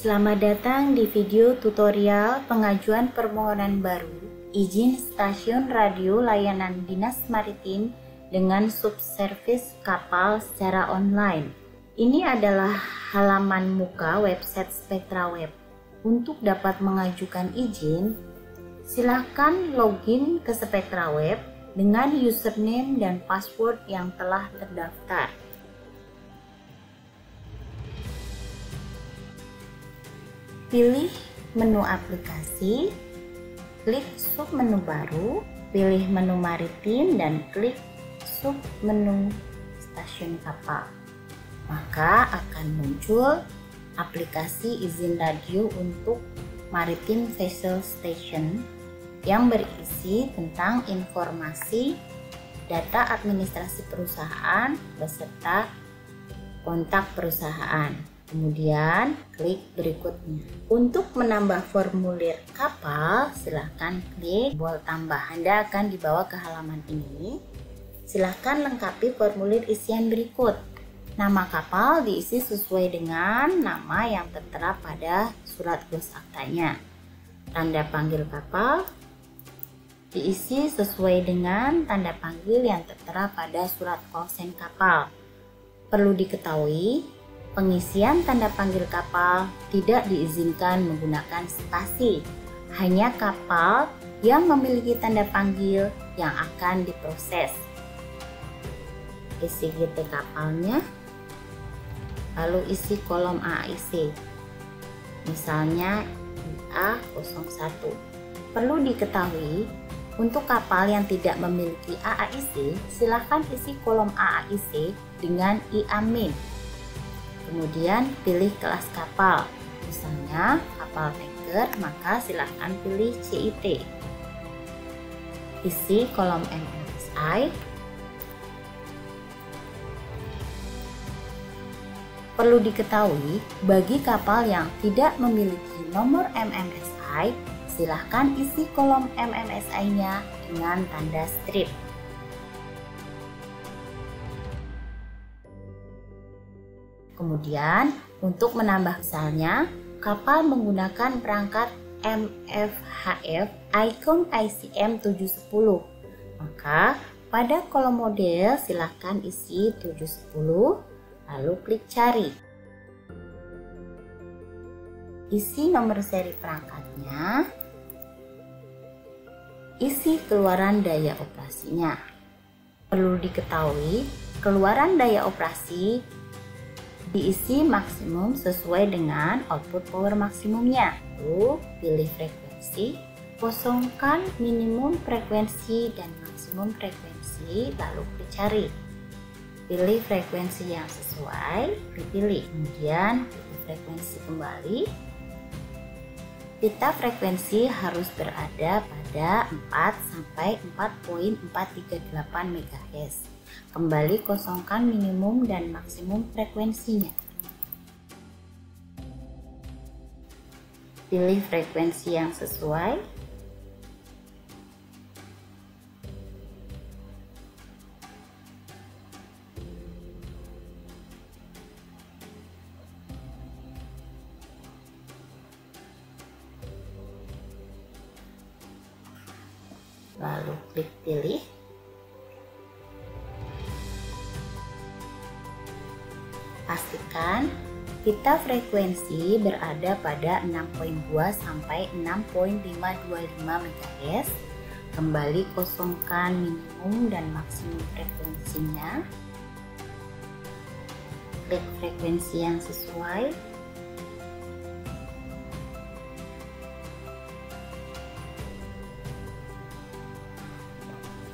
Selamat datang di video tutorial pengajuan permohonan baru izin stasiun radio layanan Dinas Maritim dengan subservis kapal secara online. Ini adalah halaman muka website Spectra Web. Untuk dapat mengajukan izin, silakan login ke Spectra Web dengan username dan password yang telah terdaftar. Pilih menu aplikasi, klik sub menu baru, pilih menu maritim dan klik sub menu stasiun kapal. Maka akan muncul aplikasi izin radio untuk Maritime Vessel Station yang berisi tentang informasi data administrasi perusahaan beserta kontak perusahaan. Kemudian klik berikutnya. Untuk menambah formulir kapal, silahkan klik tombol tambah. Anda akan dibawa ke halaman ini. Silahkan lengkapi formulir isian berikut. Nama kapal diisi sesuai dengan nama yang tertera pada surat glos aktanya. Tanda panggil kapal diisi sesuai dengan tanda panggil yang tertera pada surat konsen kapal. Perlu diketahui, pengisian tanda panggil kapal tidak diizinkan menggunakan spasi. Hanya kapal yang memiliki tanda panggil yang akan diproses. Isi GT kapalnya, lalu isi kolom AAIC. Misalnya IA01. Perlu diketahui, untuk kapal yang tidak memiliki AAIC, silakan isi kolom AAIC dengan IA-. Kemudian pilih kelas kapal, misalnya kapal tanker, maka silahkan pilih CIT. Isi kolom MMSI. Perlu diketahui, bagi kapal yang tidak memiliki nomor MMSI, silahkan isi kolom MMSI-nya dengan tanda strip. Kemudian, untuk menambah misalnya, kapal menggunakan perangkat MFHF Icon ICM 710. Maka, pada kolom model silahkan isi 710, lalu klik cari. Isi nomor seri perangkatnya, isi keluaran daya operasinya. Perlu diketahui, keluaran daya operasi diisi maksimum sesuai dengan output power maksimumnya. Lalu pilih frekuensi, kosongkan minimum frekuensi dan maksimum frekuensi, lalu klik cari. Pilih frekuensi yang sesuai, dipilih. Kemudian pilih frekuensi kembali. Pita frekuensi harus berada pada 4 sampai 4.438 MHz. Kembali kosongkan minimum dan maksimum frekuensinya. Pilih frekuensi yang sesuai. Lalu klik pilih. Pastikan pita frekuensi berada pada 6.2 sampai 6.525 MHz. Kembali kosongkan minimum dan maksimum frekuensinya. Klik frekuensi yang sesuai.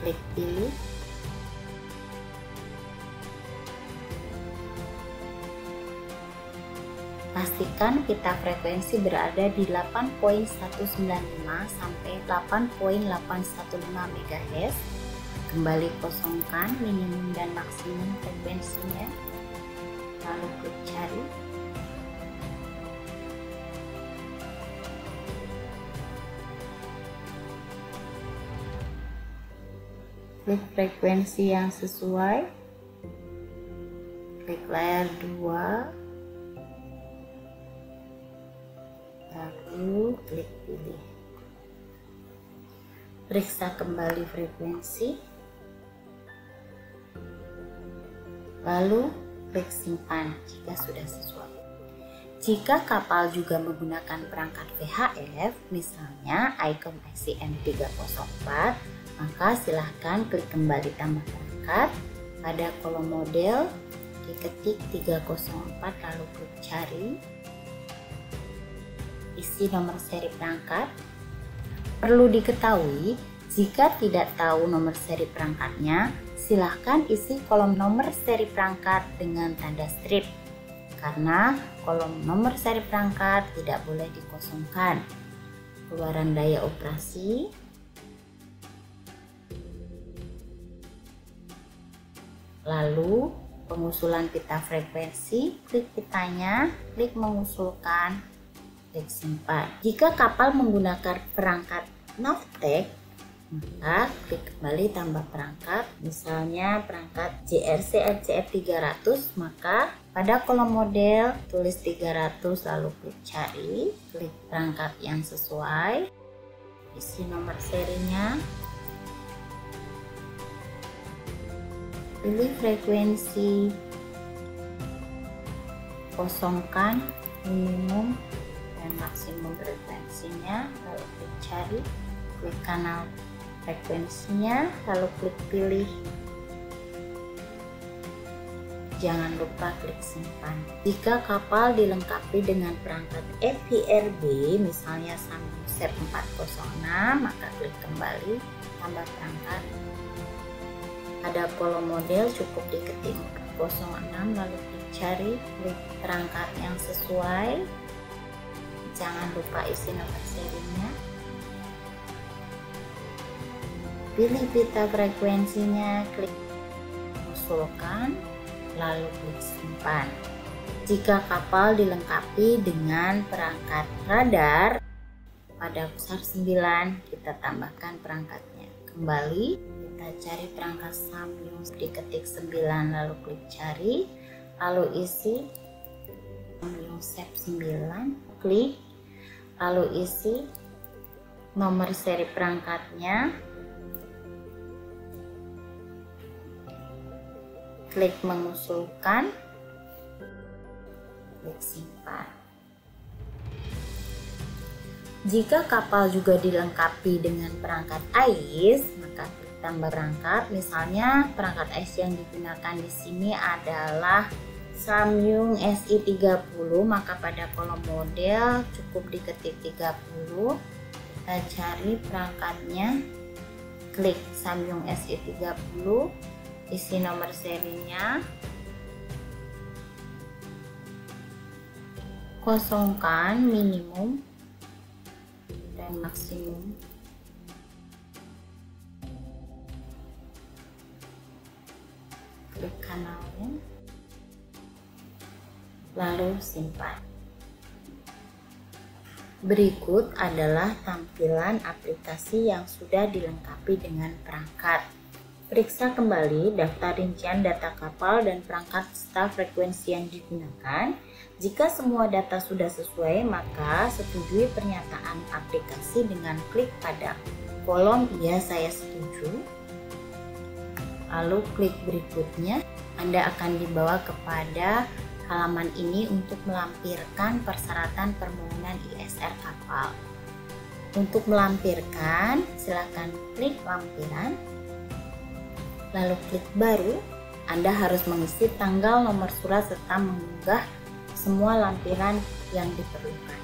Klik pilih. Pastikan pita frekuensi berada di 8.195 sampai 8.815 MHz. Kembali kosongkan minimum dan maksimum frekuensinya. Lalu klik cari. Klik frekuensi yang sesuai. Klik layar 2. lalu klik pilih. Periksa kembali frekuensi, lalu klik simpan jika sudah sesuai. Jika kapal juga menggunakan perangkat VHF, misalnya ICOM ICM 304, maka silahkan klik kembali tambah perangkat. Pada kolom model, diketik 304 lalu klik cari. Isi nomor seri perangkat. Perlu diketahui, jika tidak tahu nomor seri perangkatnya, silahkan isi kolom nomor seri perangkat dengan tanda strip, karena kolom nomor seri perangkat tidak boleh dikosongkan. Keluaran daya operasi, lalu pengusulan pita frekuensi, klik pitanya, klik mengusulkan, klik simpan. Jika kapal menggunakan perangkat Navtec, maka klik kembali tambah perangkat, misalnya perangkat JRC RCF 300, maka pada kolom model tulis 300 lalu klik cari, klik perangkat yang sesuai, isi nomor serinya, pilih frekuensi, kosongkan minimum dan maksimum frekuensinya, lalu klik cari, klik kanal frekuensinya, lalu klik pilih. Jangan lupa klik simpan. Jika kapal dilengkapi dengan perangkat FIRB, misalnya Samsung SEP 406, maka klik kembali tambah perangkat. Pada kolom model cukup diketik 406 lalu klik cari, klik perangkat yang sesuai. Jangan lupa isi nomor serinya. Pilih pita frekuensinya, klik usulkan, lalu klik simpan. Jika kapal dilengkapi dengan perangkat radar, pada besar 9 kita tambahkan perangkatnya. Kembali, kita cari perangkat Samyung, diketik 9 lalu klik cari, lalu isi Samyung SEP 9, klik, lalu isi nomor seri perangkatnya, klik mengusulkan, klik simpan. Jika kapal juga dilengkapi dengan perangkat AIS, maka klik tambah perangkat. Misalnya perangkat AIS yang digunakan di sini adalah Samyung SI30, maka pada kolom model cukup diketik 30. Kita cari perangkatnya, klik Samyung SI30, isi nomor serinya, kosongkan minimum dan maksimum, klik kanalnya, lalu simpan. Berikut adalah tampilan aplikasi yang sudah dilengkapi dengan perangkat. Periksa kembali daftar rincian data kapal dan perangkat serta frekuensi yang digunakan. Jika semua data sudah sesuai, maka setujui pernyataan aplikasi dengan klik pada kolom "Iya, saya setuju". Lalu klik berikutnya. Anda akan dibawa kepada halaman ini untuk melampirkan persyaratan permohonan ISR kapal. Untuk melampirkan, silakan klik lampiran, lalu klik baru. Anda harus mengisi tanggal, nomor surat, serta mengunggah semua lampiran yang diperlukan.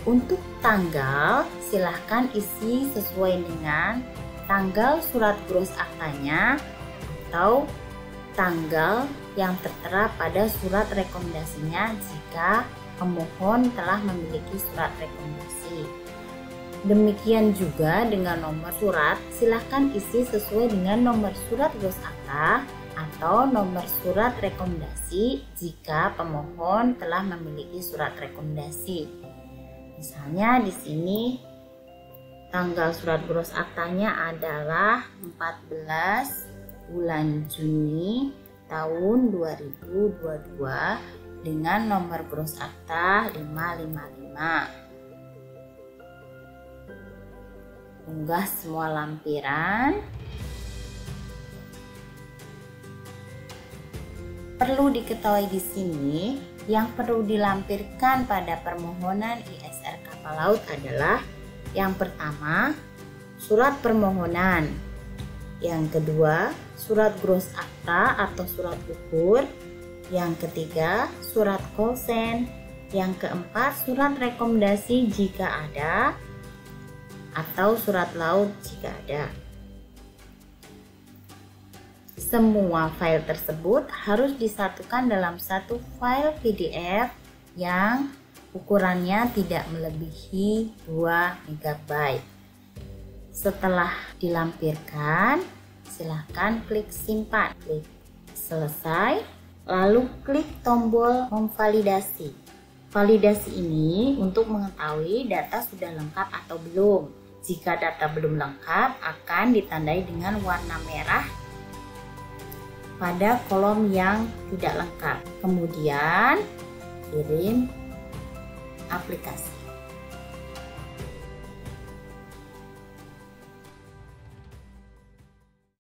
Untuk tanggal, silahkan isi sesuai dengan tanggal surat gros aktanya atau tanggal yang tertera pada surat rekomendasinya jika pemohon telah memiliki surat rekomendasi. Demikian juga dengan nomor surat, silahkan isi sesuai dengan nomor surat gros akta atau nomor surat rekomendasi jika pemohon telah memiliki surat rekomendasi. Misalnya di sini tanggal surat gros aktanya adalah 14 bulan Juni tahun 2022 dengan nomor gross akta 555. Unggah semua lampiran. Perlu diketahui di sini, yang perlu dilampirkan pada permohonan ISR kapal laut adalah yang pertama, surat permohonan. Yang kedua, surat gross akta atau surat ukur. Yang ketiga, surat konsen. Yang keempat, surat rekomendasi jika ada, atau surat laut jika ada. Semua file tersebut harus disatukan dalam satu file PDF yang ukurannya tidak melebihi 2 MB. Setelah dilampirkan, silahkan klik simpan, klik selesai, lalu klik tombol memvalidasi. Validasi ini untuk mengetahui data sudah lengkap atau belum. Jika data belum lengkap, akan ditandai dengan warna merah pada kolom yang tidak lengkap. Kemudian kirim aplikasi.